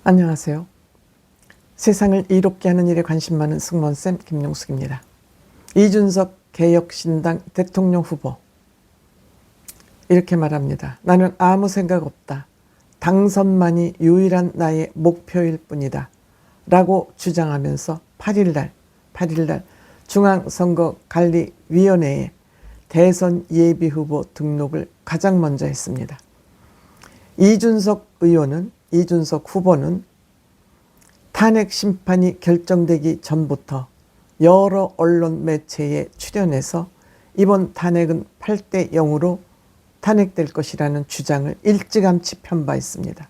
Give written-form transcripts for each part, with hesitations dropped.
안녕하세요. 세상을 이롭게 하는 일에 관심 많은 승무원쌤 김용숙입니다. 이준석 개혁신당 대통령 후보 이렇게 말합니다. 나는 아무 생각 없다. 당선만이 유일한 나의 목표일 뿐이다. 라고 주장하면서 8일날 중앙선거관리위원회에 대선 예비후보 등록을 가장 먼저 했습니다. 이준석 후보는 탄핵 심판이 결정되기 전부터 여러 언론 매체에 출연해서 이번 탄핵은 8대 0으로 탄핵될 것이라는 주장을 일찌감치 편바했습니다.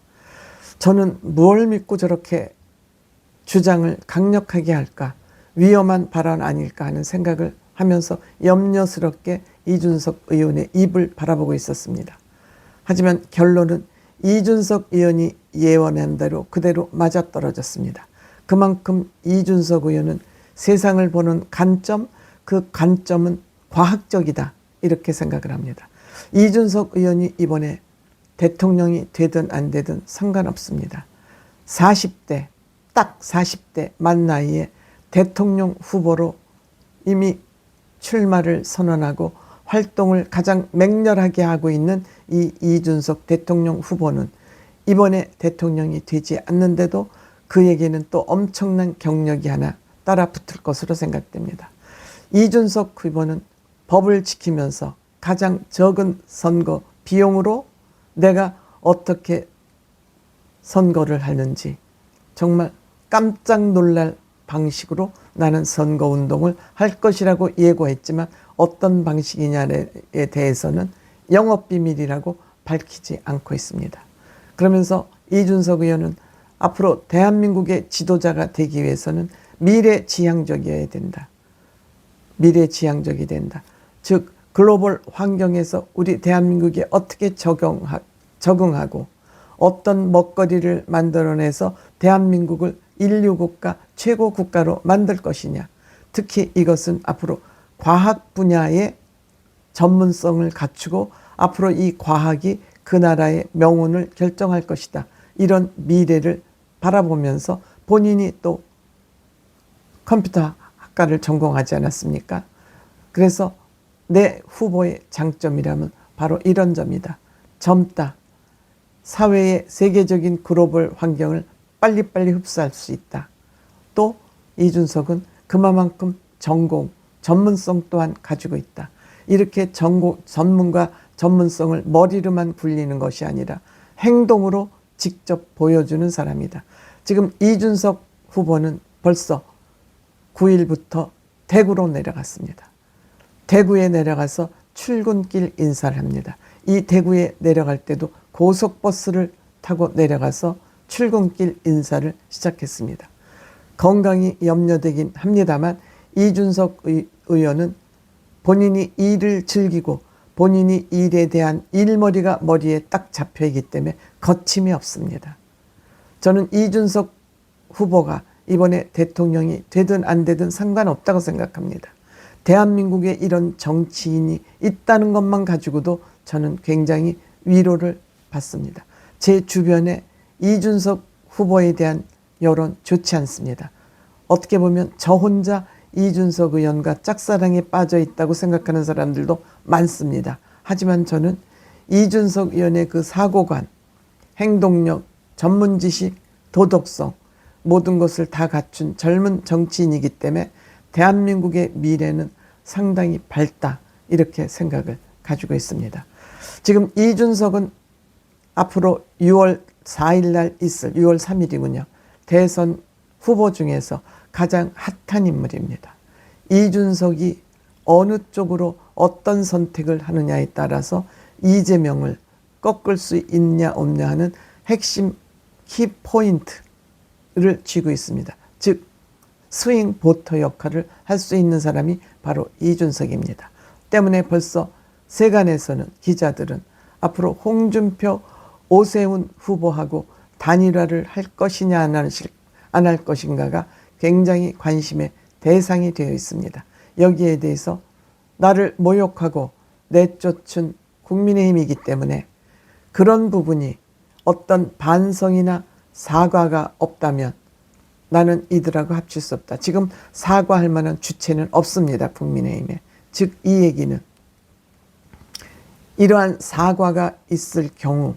저는 무엇을 믿고 저렇게 주장을 강력하게 할까, 위험한 발언 아닐까 하는 생각을 하면서 염려스럽게 이준석 의원의 입을 바라보고 있었습니다. 하지만 결론은 이준석 의원이 예언한 대로 그대로 맞아떨어졌습니다. 그만큼 이준석 의원은 세상을 보는 관점, 그 관점은 과학적이다 이렇게 생각을 합니다. 이준석 의원이 이번에 대통령이 되든 안 되든 상관없습니다. 40대, 딱 40대 만 나이에 대통령 후보로 이미 출마를 선언하고 활동을 가장 맹렬하게 하고 있는 이 이준석 대통령 후보는 이번에 대통령이 되지 않는데도 그에게는 또 엄청난 경력이 하나 따라 붙을 것으로 생각됩니다. 이준석 후보는 법을 지키면서 가장 적은 선거 비용으로 내가 어떻게 선거를 하는지 정말 깜짝 놀랄 방식으로 나는 선거운동을 할 것이라고 예고했지만 어떤 방식이냐에 대해서는 영업비밀이라고 밝히지 않고 있습니다. 그러면서 이준석 의원은 앞으로 대한민국의 지도자가 되기 위해서는 미래지향적이어야 된다. 미래지향적이 된다. 즉 글로벌 환경에서 우리 대한민국이 어떻게 적응하고 어떤 먹거리를 만들어내서 대한민국을 인류국가 최고 국가로 만들 것이냐. 특히 이것은 앞으로 과학 분야의 전문성을 갖추고 앞으로 이 과학이 그 나라의 명운을 결정할 것이다. 이런 미래를 바라보면서 본인이 또 컴퓨터 학과를 전공하지 않았습니까? 그래서 내 후보의 장점이라면 바로 이런 점이다. 젊다. 사회의 세계적인 글로벌 환경을 빨리빨리 흡수할 수 있다. 또 이준석은 그만큼 전문성 또한 가지고 있다. 이렇게 전문가 전문성을 머리로만 굴리는 것이 아니라 행동으로 직접 보여주는 사람이다. 지금 이준석 후보는 벌써 9일부터 대구로 내려갔습니다. 대구에 내려가서 출근길 인사를 합니다. 이 대구에 내려갈 때도 고속버스를 타고 내려가서 출근길 인사를 시작했습니다. 건강이 염려되긴 합니다만 이준석 의원은 본인이 일을 즐기고 본인이 일에 대한 일머리가 머리에 딱 잡혀있기 때문에 거침이 없습니다. 저는 이준석 후보가 이번에 대통령이 되든 안 되든 상관없다고 생각합니다. 대한민국에 이런 정치인이 있다는 것만 가지고도 저는 굉장히 위로를 받습니다. 제 주변에 이준석 후보에 대한 여론 좋지 않습니다. 어떻게 보면 저 혼자 이준석 의원과 짝사랑에 빠져 있다고 생각하는 사람들도 많습니다. 하지만 저는 이준석 의원의 그 사고관, 행동력, 전문지식, 도덕성 모든 것을 다 갖춘 젊은 정치인이기 때문에 대한민국의 미래는 상당히 밝다 이렇게 생각을 가지고 있습니다. 지금 이준석은 앞으로 6월 4일 날 있을 6월 3일이군요. 대선 후보 중에서 가장 핫한 인물입니다. 이준석이 어느 쪽으로 어떤 선택을 하느냐에 따라서 이재명을 꺾을 수 있냐 없냐 하는 핵심 키포인트를 쥐고 있습니다. 즉 스윙 보터 역할을 할 수 있는 사람이 바로 이준석입니다. 때문에 벌써 세간에서는 기자들은 앞으로 홍준표, 오세훈 후보하고 단일화를 할 것이냐 안 할 것인가가 굉장히 관심의 대상이 되어 있습니다. 여기에 대해서 나를 모욕하고 내쫓은 국민의힘이기 때문에 그런 부분이 어떤 반성이나 사과가 없다면 나는 이들하고 합칠 수 없다. 지금 사과할 만한 주체는 없습니다. 국민의힘에. 즉 이 얘기는 이러한 사과가 있을 경우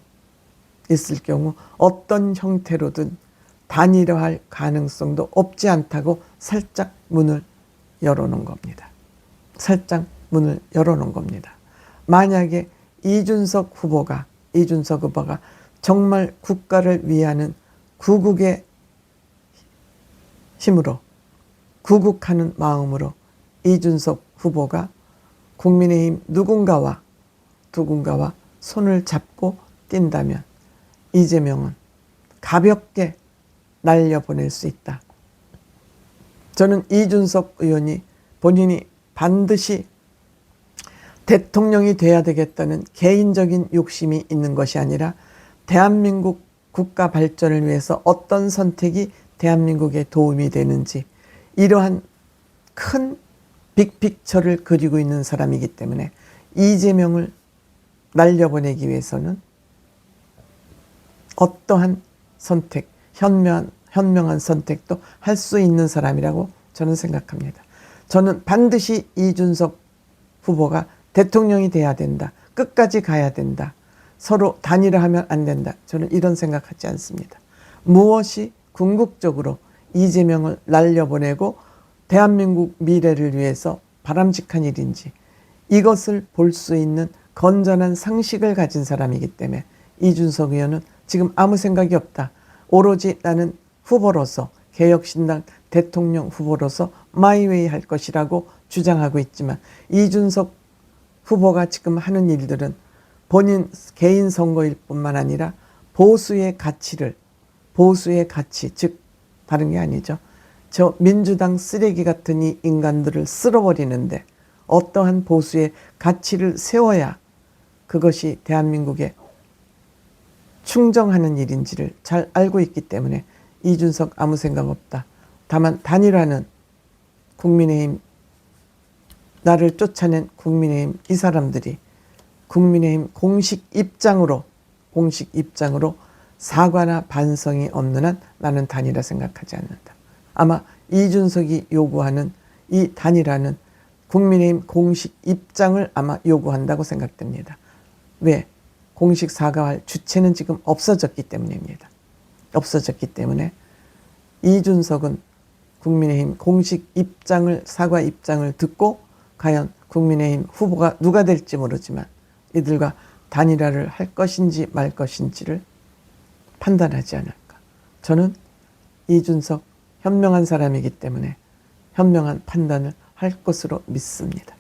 어떤 형태로든 단일화할 가능성도 없지 않다고 살짝 문을 열어놓은 겁니다. 살짝 문을 열어놓은 겁니다. 만약에 이준석 후보가 정말 국가를 위하는 구국의 힘으로, 구국하는 마음으로 이준석 후보가 국민의힘 누군가와 손을 잡고 뛴다면 이재명은 가볍게 날려보낼 수 있다. 저는 이준석 의원이 본인이 반드시 대통령이 돼야 되겠다는 개인적인 욕심이 있는 것이 아니라 대한민국 국가 발전을 위해서 어떤 선택이 대한민국에 도움이 되는지 이러한 큰 빅픽처를 그리고 있는 사람이기 때문에 이재명을 날려보내기 위해서는 어떠한 선택, 현명한 선택도 할 수 있는 사람이라고 저는 생각합니다. 저는 반드시 이준석 후보가 대통령이 돼야 된다. 끝까지 가야 된다. 서로 단일화하면 안 된다. 저는 이런 생각하지 않습니다. 무엇이 궁극적으로 이재명을 날려보내고 대한민국 미래를 위해서 바람직한 일인지 이것을 볼 수 있는 건전한 상식을 가진 사람이기 때문에 이준석 의원은 지금 아무 생각이 없다. 오로지 나는 후보로서 개혁신당 대통령 후보로서 마이웨이 할 것이라고 주장하고 있지만 이준석 후보가 지금 하는 일들은 본인 개인 선거일 뿐만 아니라 보수의 가치, 즉 다른 게 아니죠. 저 민주당 쓰레기 같은 이 인간들을 쓸어버리는데 어떠한 보수의 가치를 세워야 그것이 대한민국에 충정하는 일인지를 잘 알고 있기 때문에 이준석 아무 생각 없다. 다만 단일화는 국민의힘, 나를 쫓아낸 국민의힘 이 사람들이 국민의힘 공식 입장으로 사과나 반성이 없는 한 나는 단일화 생각하지 않는다. 아마 이준석이 요구하는 이 단일화는 국민의힘 공식 입장을 아마 요구한다고 생각됩니다. 왜? 공식 사과할 주체는 지금 없어졌기 때문입니다. 없어졌기 때문에 이준석은 국민의힘 공식 입장을, 사과 입장을 듣고 과연 국민의힘 후보가 누가 될지 모르지만 이들과 단일화를 할 것인지 말 것인지를 판단하지 않을까. 저는 이준석 현명한 사람이기 때문에 현명한 판단을 할 것으로 믿습니다.